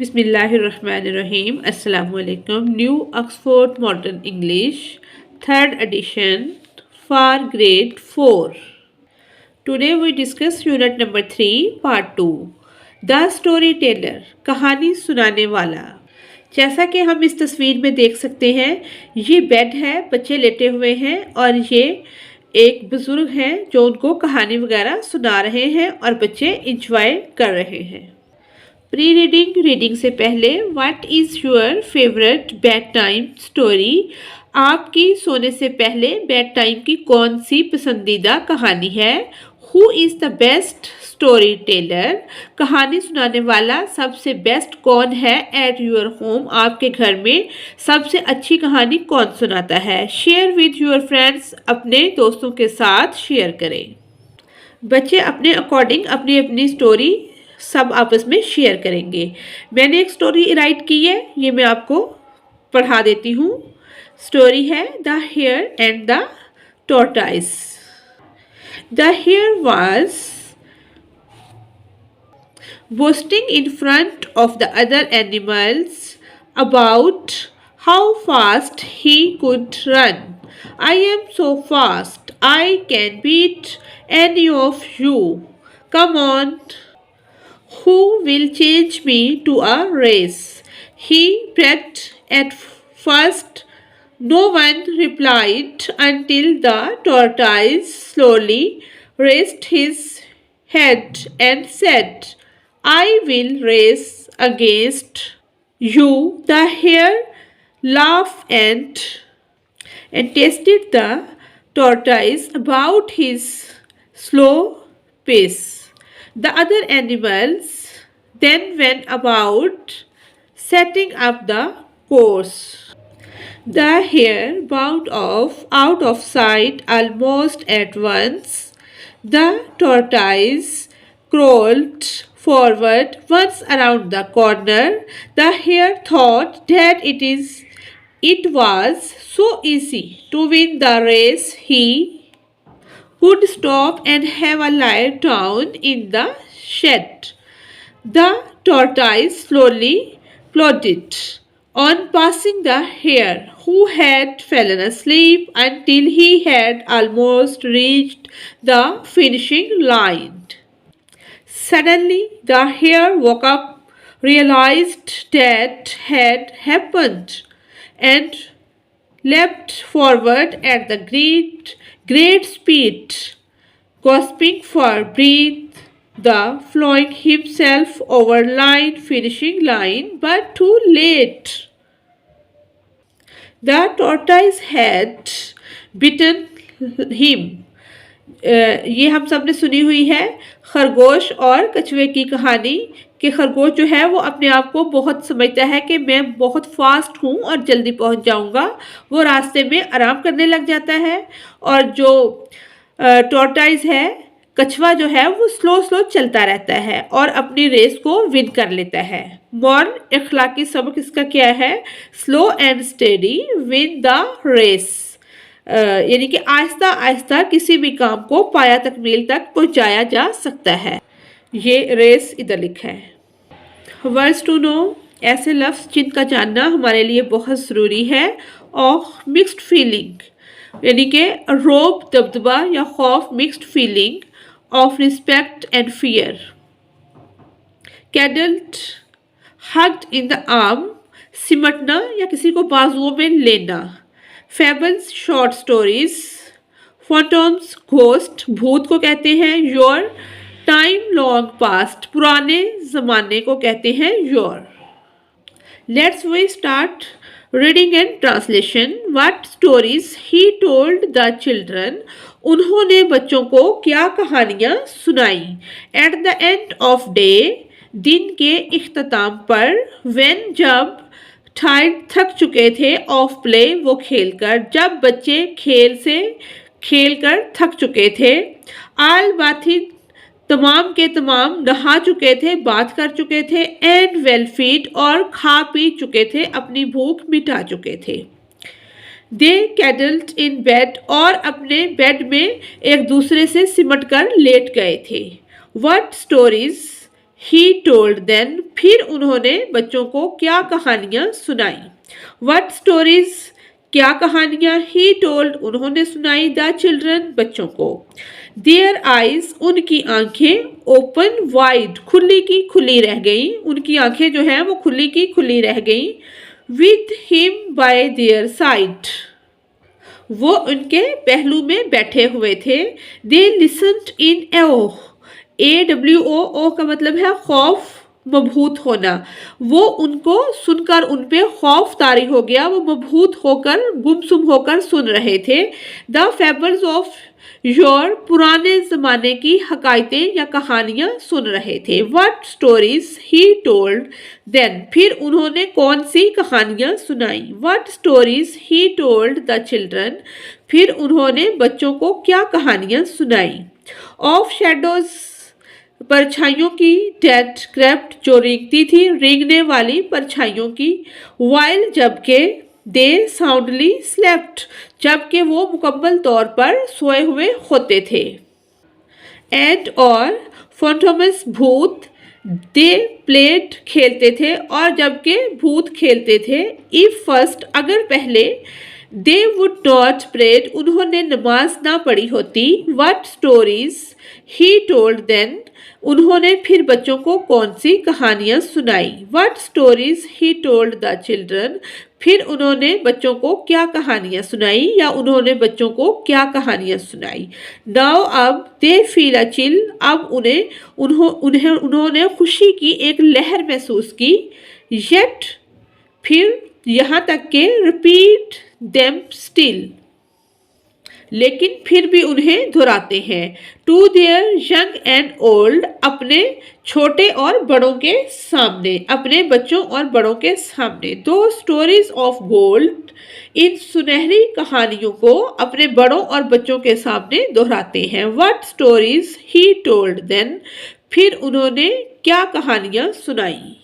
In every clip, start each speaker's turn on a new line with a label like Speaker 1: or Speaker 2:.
Speaker 1: Bismillahirrahmanirrahim. Assalamu alaikum. New Oxford Modern English, 3rd edition for grade 4. Today we discuss unit number 3, part 2. The Storyteller, कहानी सुनाने वाला। जैसा कि हम इस तस्वीर में देख सकते हैं, ये बेड है, बच्चे लेटे हुए हैं और ये एक बुजुर्ग हैं जो उनको कहानी वगैरह सुना रहे हैं और बच्चे इंजॉय कर रहे हैं। प्री रीडिंग से पहले what is your favourite bed time story? आपकी सोने से पहले बेड टाइम की कौन सी पसंदीदा कहानी है? Who is the best story teller? कहानी सुनाने वाला सबसे बेस्ट कौन है? एट योर होम, आपके घर में सबसे अच्छी कहानी कौन सुनाता है? शेयर विद योर फ्रेंड्स, अपने दोस्तों के साथ शेयर करें। बच्चे अपने अकॉर्डिंग अपनी अपनी स्टोरी सब आपस में शेयर करेंगे। मैंने एक स्टोरी राइट की है, ये मैं आपको पढ़ा देती हूँ। स्टोरी है the hare and the tortoise. The hare was boasting in front of the other animals about how fast he could run. I am so fast, I can beat any of you. Come on. Who will change me to a race? He begged. At first, no one replied until the tortoise slowly raised his head and said, I will race against you. The hare laughed and tested the tortoise about his slow pace. The other animals then went about setting up the course. The hare bounded off out of sight almost at once. The tortoise crawled forward once around the corner. The hare thought that it was so easy to win the race he would stop and have a lie down in the shed. The tortoise slowly plodded on, passing the hare, who had fallen asleep, until he had almost reached the finishing line. Suddenly, the hare woke up, realized that had happened, and leapt forward at the great speed, gasping for breath, flowing himself over finishing line, but too late. The tortoise had bitten him. ये हम सब ने सुनी हुई है खरगोश और कछुए की कहानी कि खरगोश जो है वो अपने आप को बहुत समझता है कि मैं बहुत फास्ट हूँ और जल्दी पहुँच जाऊँगा। वो रास्ते में आराम करने लग जाता है और जो टॉर्टाइज है, कछुआ जो है वो स्लो चलता रहता है और अपनी रेस को विन कर लेता है। मॉरल इखलाकी सबक इसका क्या है? Slow and steady win the race. यानी कि आहिस्ता आहिस्ता किसी भी काम को पाया तकमील तक पहुंचाया जा सकता है। ये रेस इधर लिखा है। वर्ड्स टू नो, ऐसे लफ्ज़ जिनका जानना हमारे लिए बहुत ज़रूरी है। और मिक्स्ड फीलिंग, यानी कि रौब, दबदबा या खौफ, mixed feeling of respect and fear. Cuddled, hugged in the arm, सिमटना या किसी को बाजुओं में लेना। Fables, short stories. Phantoms, ghost, भूत को कहते हैं योर। टाइम लॉन्ग पास्ट, पुराने ज़माने को कहते हैं yore. Let's we start reading and translation. What stories he told the children, उन्होंने बच्चों को क्या कहानियाँ सुनाई। At the end of day, दिन के इख्तिताम पर। व्हेन, जब। टायर्ड, थक चुके थे। ऑफ प्ले, वो खेलकर, जब बच्चे खेलकर थक चुके थे। आल बाथिद, तमाम के तमाम नहा चुके थे, बात कर चुके थे। एंड वेल फीड, और खा पी चुके थे, अपनी भूख मिटा चुके थे। दे कैडल्ड इन बेड, और अपने बेड में एक दूसरे से सिमट कर लेट गए थे। What stories he told them, फिर उन्होंने बच्चों को क्या कहानियां सुनाई। What stories, क्या कहानियां, he told, उन्होंने सुनाई, the children, बच्चों को। Their eyes, उनकी आंखें, open wide, खुली की खुली रह गई, उनकी आंखें जो हैं वो खुली की खुली रह गई। With him by their side, वो उनके पहलू में बैठे हुए थे। They listened in awe, AWO का मतलब है खौफ, मबहूत होना। वो उनको सुनकर उन पे खौफ तारी हो गया, वो मबहूत होकर गुमसुम होकर सुन रहे थे। द फेबल्स ऑफ योर, पुराने ज़माने की हकायतें या कहानियाँ सुन रहे थे। What stories he told then, फिर उन्होंने कौन सी कहानियाँ सुनाई। What stories he told the children, फिर उन्होंने बच्चों को क्या कहानियाँ सुनाई। ऑफ शेडोज, परछाइयों की। डेट, क्रेप्ट, जो रेंगती थी, रेंगने वाली परछाइयों की। वाइल, जबकि। दे साउंडली स्लेप्ट, जबकि वो मुकम्मल तौर पर सोए हुए होते थे। एंड और फॉन्टोमस, भूत। दे प्लेड, खेलते थे, और जबकि भूत खेलते थे। इफ फर्स्ट, अगर पहले। दे वुड नॉट प्रेड, उन्होंने नमाज ना पढ़ी होती। What stories he told then, उन्होंने फिर बच्चों को कौन सी कहानियाँ सुनाई। What stories he told the children, फिर उन्होंने बच्चों को क्या कहानियाँ सुनाई या उन्होंने बच्चों को क्या कहानियाँ सुनाई। नाउ, अब। दे फील अ चिल, अब उन्होंने खुशी की एक लहर महसूस की। येट, फिर यहाँ तक के। रिपीट देम स्टिल, लेकिन फिर भी उन्हें दोहराते हैं। To their young and old, अपने छोटे और बड़ों के सामने, अपने बच्चों और बड़ों के सामने। दो स्टोरीज ऑफ गोल्ड, इन सुनहरी कहानियों को अपने बड़ों और बच्चों के सामने दोहराते हैं। What stories he told then, फिर उन्होंने क्या कहानियां सुनाई।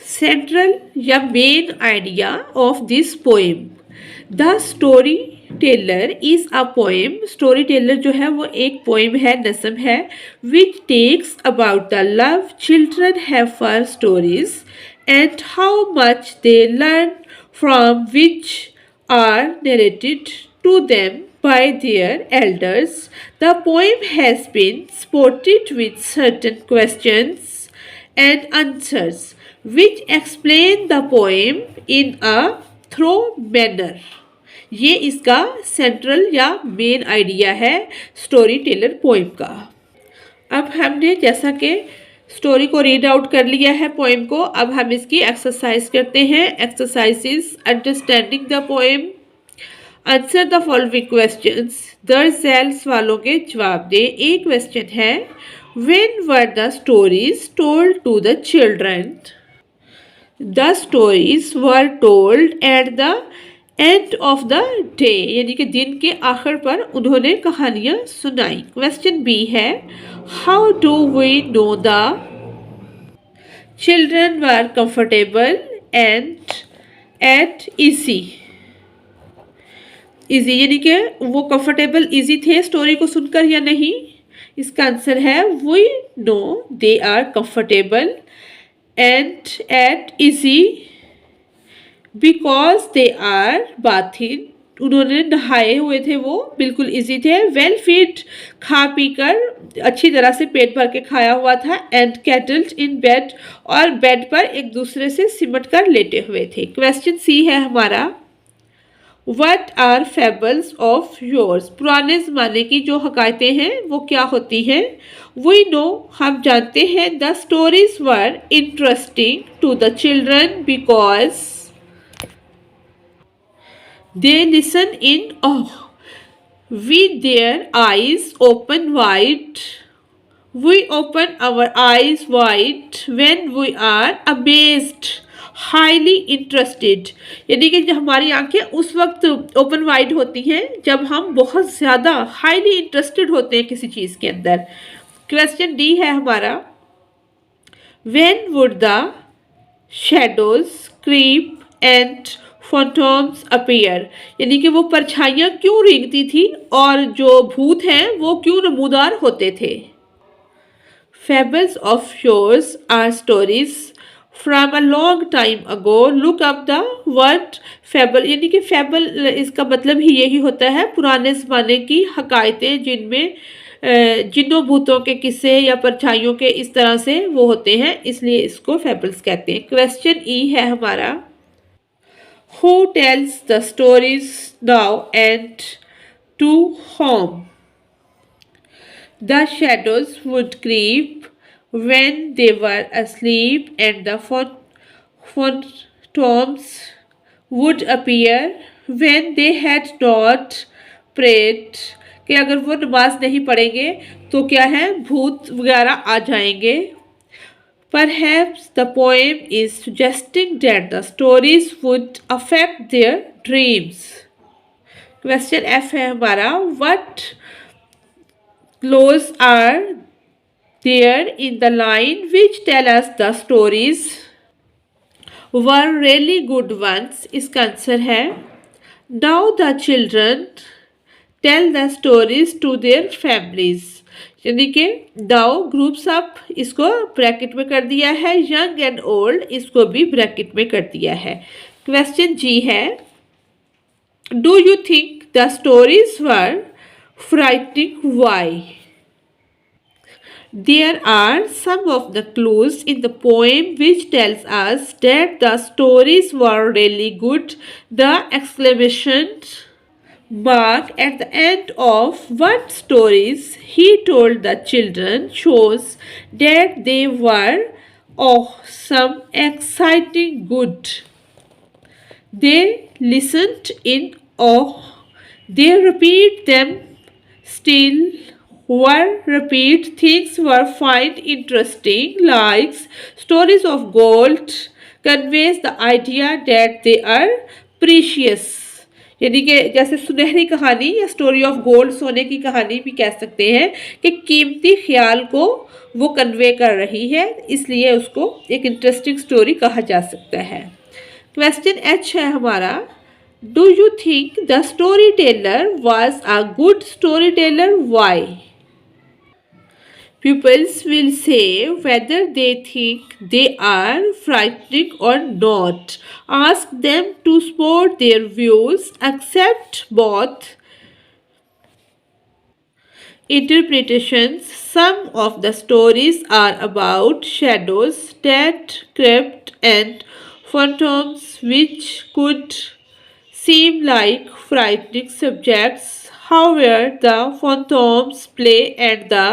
Speaker 1: सेंट्रल या main idea of this poem. The story teller is a poem, story teller जो है वो एक पोएम है, नज़म है। Which talks about the love children have for stories and how much they learn from which are narrated to them by their elders. The poem has been supported with certain questions and answers which explain the poem in a thorough manner. ये इसका central या main idea है story teller poem का। अब हमने जैसा कि story को रीड आउट कर लिया है पोएम को, अब हम इसकी एक्सरसाइज करते हैं। Exercise is understanding the poem, answer the following questions, दर्ज झैल सवालों के जवाब दे। एक क्वेश्चन है, when were the stories told to the children. The stories were told at the end of the day, यानी कि दिन के आखिर पर उन्होंने कहानियां सुनाई। क्वेश्चन बी है, how do we know the children were comfortable and at easy. Easy यानी कि वो कंफर्टेबल इजी थे स्टोरी को सुनकर या नहीं। इसका आंसर है, we know they are comfortable and at easy because they are bathing, उन्होंने नहाए हुए थे, वो बिल्कुल इजी थे। वेल फीड, खा पी कर अच्छी तरह से पेट भर के खाया हुआ था। एंड कैटल्ड इन बेड, और बेड पर एक दूसरे से सिमट कर लेटे हुए थे। क्वेश्चन सी है हमारा, what are fables of yours, पुराने ज़माने की जो हकायतें हैं वो क्या होती हैं। वी नो, हम जानते हैं, the stories were interesting to the children because they listen in awe with their eyes open wide. We open our eyes wide when we are amazed, highly interested. यानी कि जब हमारी आंखें उस वक्त ओपन वाइड होती हैं जब हम बहुत ज़्यादा हाईली इंटरेस्टेड होते हैं किसी चीज़ के अंदर। क्वेश्चन डी है हमारा, when would the shadows creep and phantoms appear, यानी कि वो परछाइयाँ क्यों रेंगती थी और जो भूत हैं वो क्यों नमूदार होते थे। Fables of yours are stories from a long time ago. Look up the word fable. यानी कि fable इसका मतलब ही यही होता है पुराने ज़माने की हकायतें जिनमें जिन्नों भूतों के किस्से या परछाइयों के इस तरह से वो होते हैं, इसलिए इसको fables कहते हैं. क्वेश्चन ई है हमारा, Who tells the stories now and to whom? The shadows would creep when they were asleep, and the phantoms would appear when they had not prayed. कि अगर वो नमाज नहीं पढ़ेंगे तो क्या है, भूत वगैरह आ जाएंगे. Perhaps the poem is suggesting that the stories would affect their dreams. Question F है हमारा, what clause are there in the line which tell us the stories were really good ones? इसका आंसर है, now the children tell the stories to their families. यानी कि now groups up इसको bracket में कर दिया है, यंग एंड ओल्ड इसको भी ब्रैकेट में कर दिया है. क्वेश्चन जी है, do you think the stories were frightening? Why? There are some of the clues in the poem which tells us that the stories were really good. The exclamation mark at the end of what stories he told the children shows that they were awesome, exciting, good. They listened in awe. They repeat them still. Were repeat things were find interesting, like stories of gold conveys the idea that they are precious. यानी कि जैसे सुनहरी कहानी या story of gold, सोने की कहानी भी कह सकते हैं कि कीमती ख्याल को वो कन्वे कर रही है, इसलिए उसको एक इंटरेस्टिंग स्टोरी कहा जा सकता है. क्वेश्चन एच है हमारा, do you think the story teller was a good story teller? Why? Pupils will say whether they think they are frightening or not. Ask them to support their views. Accept both interpretations. Some of the stories are about shadows that crept and phantoms, which could seem like frightening subjects. However, the phantoms play at the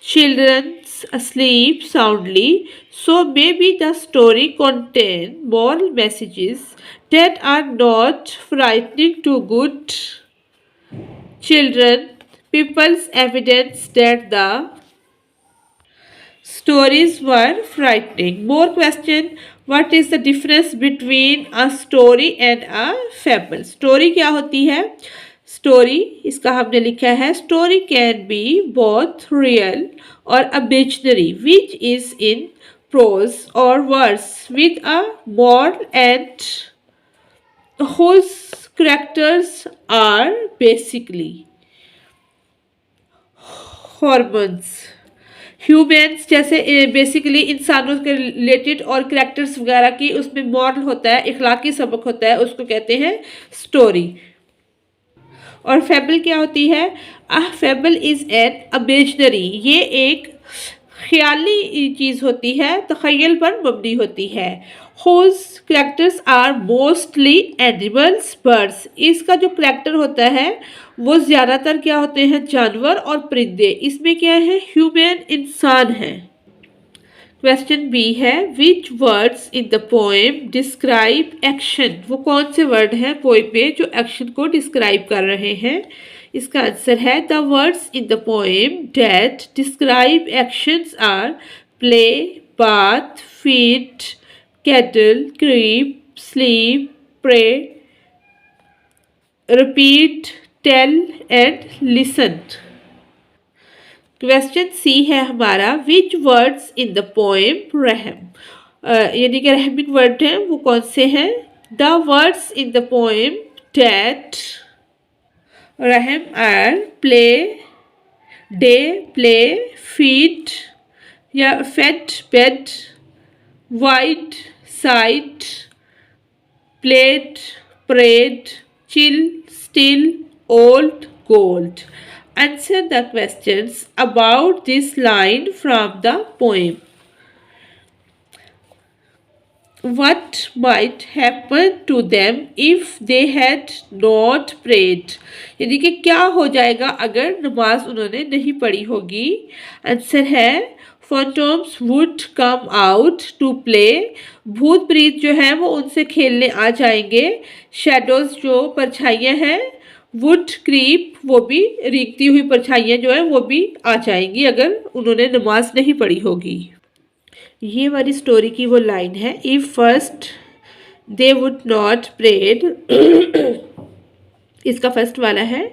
Speaker 1: children asleep soundly, so maybe the story contain moral messages that are not frightening to good children. People's evidence that the stories were frightening. More question, what is the difference between a story and a fable? Story क्या होती है? Story इसका हमने लिखा है, story can be both real और imaginary which is in prose और verse with a moral and whose characters are basically humans. Humans जैसे बेसिकली इंसानों के रिलेटेड और करेक्टर्स वगैरह की उसमें मॉरल होता है, इखलाकी सबक होता है, उसको कहते हैं स्टोरी. और फेबल क्या होती है? अ फेबल इज़ एन इमेजिनरी, ये एक ख्याली चीज़ होती है, तख़य्युल पर मबनी होती है. Whose characters are mostly animals, birds, इसका जो करेक्टर होता है वो ज़्यादातर क्या होते हैं? जानवर और परिंदे. इसमें क्या है? ह्यूमन, इंसान है. क्वेश्चन बी है, विच words in the poem describe action? वो कौन से वर्ड हैं पोएम में जो एक्शन को डिस्क्राइब कर रहे हैं? इसका आंसर है, the words in the poem that describe actions are play, bathe, feed, cattle, creep, sleep, pray, repeat, tell and listen. Question C है हमारा, which words in the poem rhyme? यानी कि रहमिक वर्ड हैं वो कौन से हैं? The words in the poem that rhyme are play, day, play, feed या fed, bed, wide, side, plate, parade, chill, still, old, gold. Answer the questions about this line from the poem. What might happen to them if they had not prayed? यानी कि क्या हो जाएगा अगर नमाज उन्होंने नहीं पढ़ी होगी। आंसर है Phantoms would come out to play. भूत प्रीत जो है वो उनसे खेलने आ जाएंगे। Shadows जो परछाइयाँ हैं would creep, वो भी रेंगती हुई परछाइयाँ जो है वो भी आ जाएंगी अगर उन्होंने नमाज नहीं पढ़ी होगी। ये वाली स्टोरी की वो लाइन है, if first they would not pray. इसका फर्स्ट वाला है।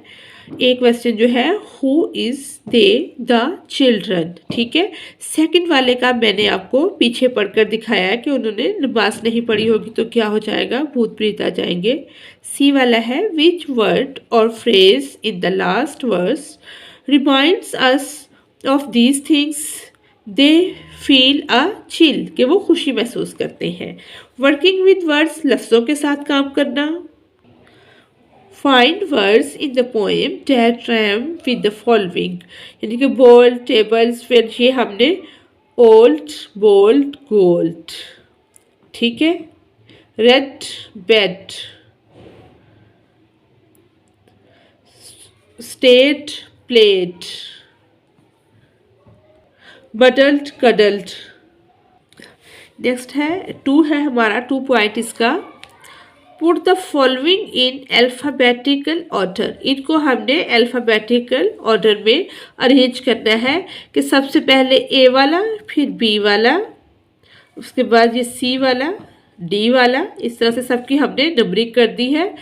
Speaker 1: एक क्वेश्चन जो है who is they the children, ठीक है। सेकंड वाले का मैंने आपको पीछे पढ़कर दिखाया है कि उन्होंने नमाज नहीं पढ़ी होगी तो क्या हो जाएगा, भूत प्रेत आ जाएंगे। सी वाला है विच वर्ड और phrase in the last verse reminds us of these things they feel a chill, कि वो खुशी महसूस करते हैं। वर्किंग विद वर्ड्स, लफ्ज़ों के साथ काम करना। Find words in the poem that rhyme with the following, यानी कि बोल्ड, टेबल्स, फिर ये हमने ओल्ड, बोल्ड, गोल्ड, ठीक है। Red, bed, state, plate, bundled, cuddled. Next है 2 है हमारा 2 पॉइंट इसका। Put the following in alphabetical order, इनको हमने अल्फ़ाबेटिकल ऑर्डर में अरेंज करना है कि सबसे पहले ए वाला, फिर बी वाला, उसके बाद ये सी वाला, डी वाला, इस तरह से सबकी हमने नंबरिंग कर दी है।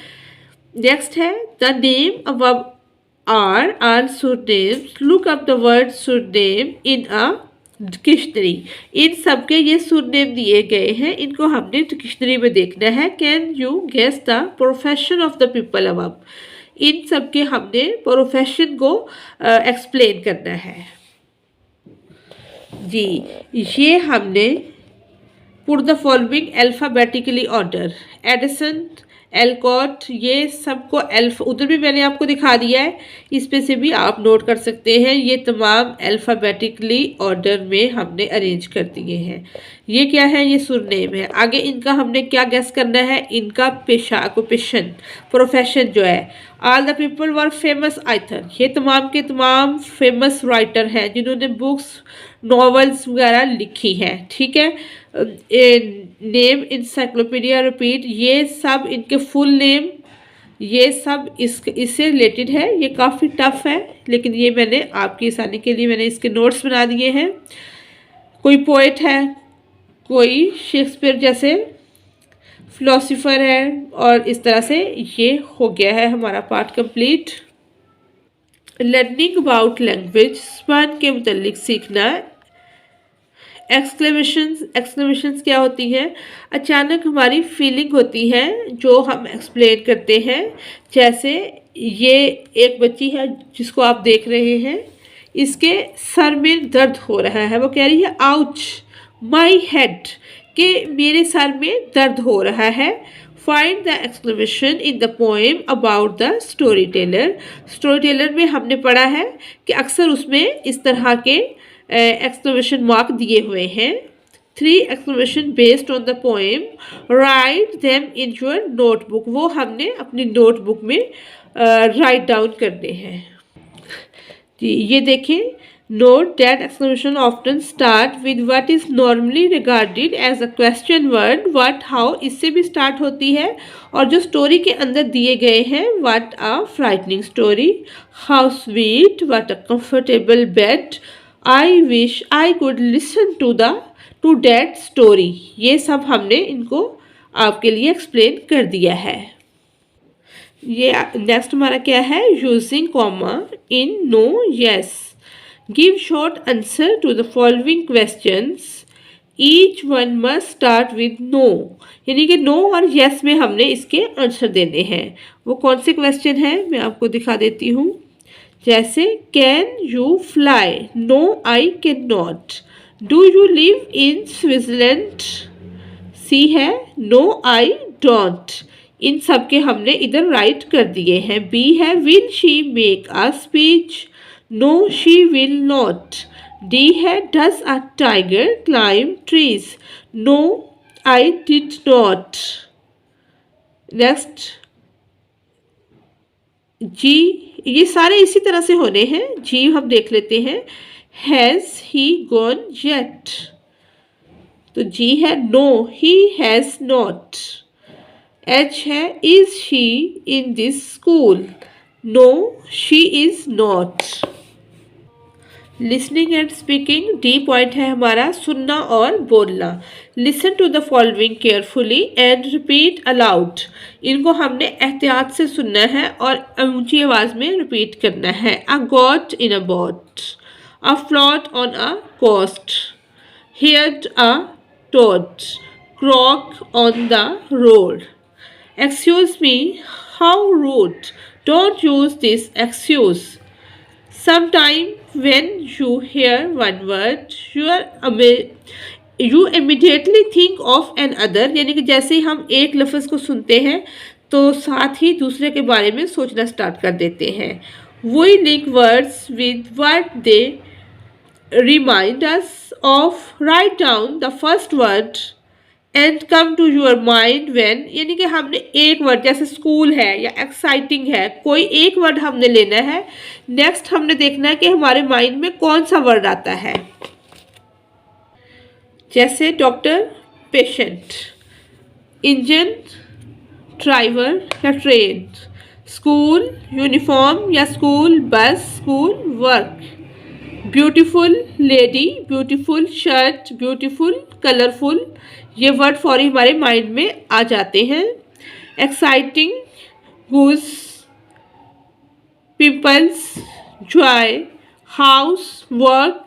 Speaker 1: नेक्स्ट है the name above are surnames, look up the word surname in a dictionary. इन सबके ये सुरनेम दिए गए हैं, इनको हमने डिक्शनरी में देखना है। Can you guess the profession of the people above, इन सबके हमने प्रोफेशन को एक्सप्लेन करना है जी। ये हमने put the following alphabetically order, Edison, Alcott, ये सबको उधर भी मैंने आपको दिखा दिया है, इस पे से भी आप नोट कर सकते हैं। ये तमाम अल्फ़ाबेटिकली ऑर्डर में हमने अरेंज कर दिए हैं। ये क्या है, ये सुरनेम है। आगे इनका हमने क्या गेस करना है, इनका पेशा, ऑक्यूपेशन, प्रोफेशन जो है। All the people were famous either, ये तमाम के तमाम फेमस राइटर हैं जिन्होंने बुक्स, नॉवेल्स वगैरह लिखी हैं, ठीक है। नेम इंसाइक्लोपीडिया रिपीट, ये सब इनके फुल नेम, ये सब इससे रिलेटेड है। ये काफ़ी टफ है लेकिन ये मैंने आपकी आसानी के लिए मैंने इसके नोट्स बना दिए हैं। कोई पोएट है, कोई शेक्सपियर जैसे फिलोसोफर है, और इस तरह से ये हो गया है हमारा part complete. Learning about language, ज़बान के मुतल्लिक सीखना। एक्सक्लेमेशंस क्या होती हैं, अचानक हमारी फीलिंग होती है जो हम एक्सप्लेन करते हैं। जैसे ये एक बच्ची है जिसको आप देख रहे हैं, इसके सर में दर्द हो रहा है, वो कह रही है आउच माई हेड, कि मेरे सर में दर्द हो रहा है। Find the exclamation in the poem about the story Taylor. Story teller में हमने पढ़ा है कि अक्सर उसमें इस तरह के एक्सक्लेमेशन मार्क दिए हुए हैं। 3 exclamation based on the poem, write them in your notebook, वो हमने अपनी नोटबुक में राइट डाउन करने हैं जी। ये देखें, note that exclamation often start with what is normally regarded as a question word, what, how, इससे भी स्टार्ट होती है। और जो स्टोरी के अंदर दिए गए हैं, what a frightening story, how sweet, what a comfortable bed, I wish I could listen to that story, ये सब हमने इनको आपके लिए एक्सप्लेन कर दिया है। ये नेक्स्ट हमारा क्या है, using comma in no yes, give short answer to the following questions, each one must start with no, यानी कि नो और यस में हमने इसके आंसर देने हैं। वो कौन से क्वेश्चन है मैं आपको दिखा देती हूँ। जैसे can you fly, no I can not. Do you live in Switzerland, C है नो आई डोंट। इन सब के हमने इधर राइट कर दिए हैं। बी है will she make a speech, no she will not. D है does a tiger climb trees, no I did not. Next जी, ये सारे इसी तरह से होने हैं। जी हम देख लेते हैं। हैज़ ही गॉन येट, तो जी है no he has not. H है is she in this school, no she is not. Listening and speaking, D point है हमारा सुनना और बोलना। Listen to the following carefully and repeat aloud. इनको हमने एहतियात से सुनना है और ऊंची आवाज़ में रिपीट करना है। A goat in a boat, a float on a coast, heard a toad, croak on the road. Excuse me, how rude. Don't use this excuse. Sometime when you hear one word, you immediately think of another. यानी कि जैसे ही हम एक लफ्ज़ को सुनते हैं तो साथ ही दूसरे के बारे में सोचना स्टार्ट कर देते हैं। We link words with what they remind us of. Write down the first word and come to your mind when, यानी कि हमने एक वर्ड जैसे स्कूल है या एक्साइटिंग है, कोई एक वर्ड हमने लेना है। नेक्स्ट हमने देखना है कि हमारे माइंड में कौन सा वर्ड आता है। जैसे डॉक्टर, पेशेंट, इंजन, ड्राइवर या ट्रेन, स्कूल, यूनिफॉर्म या school bus, school work, beautiful lady, beautiful shirt, beautiful, colourful, ये वर्ड फौरी हमारे माइंड में आ जाते हैं। Exciting, goose, pimples, joy, house, work,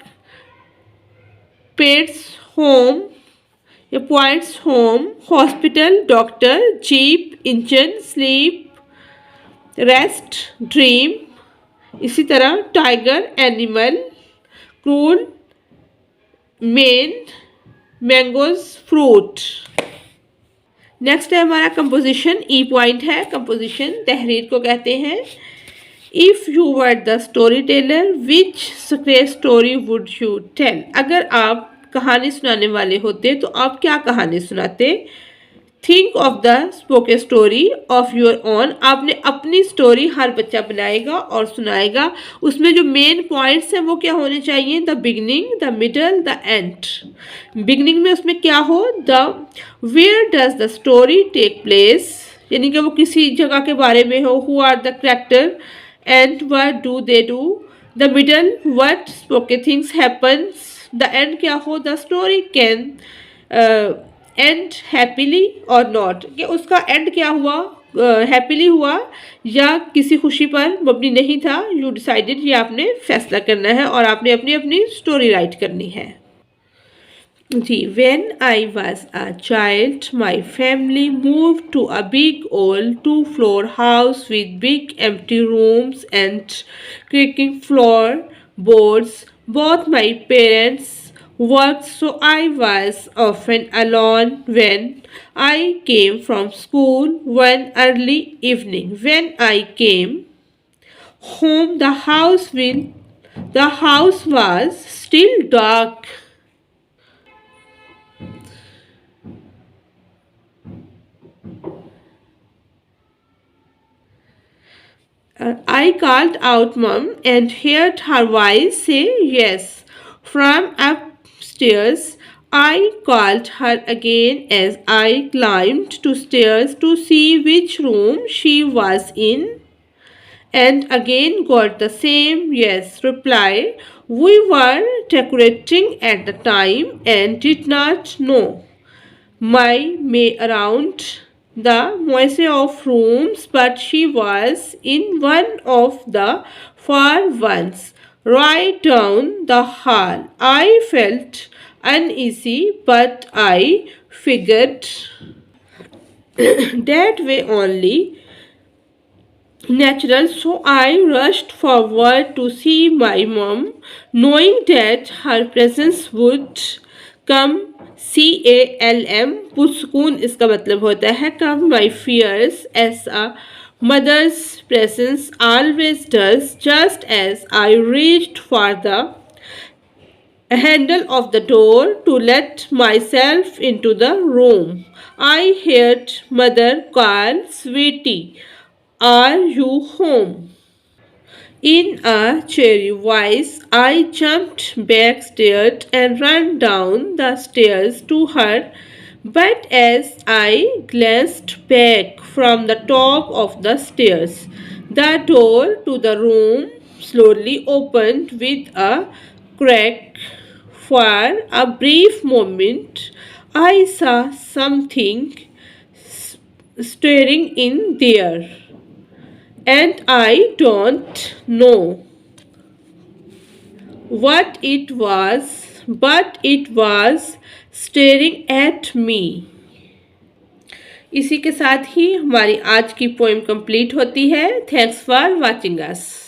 Speaker 1: pets, home या points, home, hospital, doctor, jeep, engine, sleep, rest, dream. इसी तरह tiger, animal, cruel, men, mangoes, fruit. Next है हमारा कंपोजिशन, ई पॉइंट है। कंपोजिशन तहरीर को कहते हैं। If you were the story teller, which story would you tell. अगर आप कहानी सुनाने वाले होते तो आप क्या कहानी सुनाते। Think of the spoken story of your own. आपने अपनी स्टोरी हर बच्चा बनाएगा और सुनाएगा। उसमें जो मेन पॉइंट्स हैं वो क्या होने चाहिए, the beginning, the middle, the end. Beginning में उसमें क्या हो, the where does the story take place, यानी कि वो किसी जगह के बारे में हो, who are the character, and what do they do. The middle, what spoken things happens. The end क्या हो, the story can end happily और नॉट, कि उसका एंड क्या हुआ, हैप्पीली हुआ या किसी खुशी पर मबनी नहीं था। यू डिसाइडेड, ये आपने फैसला करना है और आपने अपनी अपनी स्टोरी राइट करनी है। जी, when I was a child my family move to a big old 2-floor house with big empty rooms and creaking floor boards. Both my parents worked, so I was often alone when I came from school one early evening. When I came home, the house was still dark. I called out Mom and heard her voice say yes. From upstairs, I called her again as I climbed to stairs to see which room she was in, and again got the same yes reply. We were decorating at the time and did not know my way around the moise of rooms, but she was in one of the far ones, right down the hall. I felt uneasy, but I figured that way only natural, so I rushed forward to see my mom, knowing that her presence would come. CALM पुरसकून इसका मतलब होता है कम my fears as a mother's presence always does. Just as I reached for the handle of the door to let myself into the room, I heard mother call, "Sweetie, are you home?" In a cheery voice, I jumped back, stared, and ran down the stairs to her. But as I glanced back from the top of the stairs, the door to the room slowly opened with a crack. For a brief moment, I saw something staring in there, and I don't know what it was, but it was staring at me. इसी के साथ ही हमारी आज की poem complete होती है. Thanks for watching us.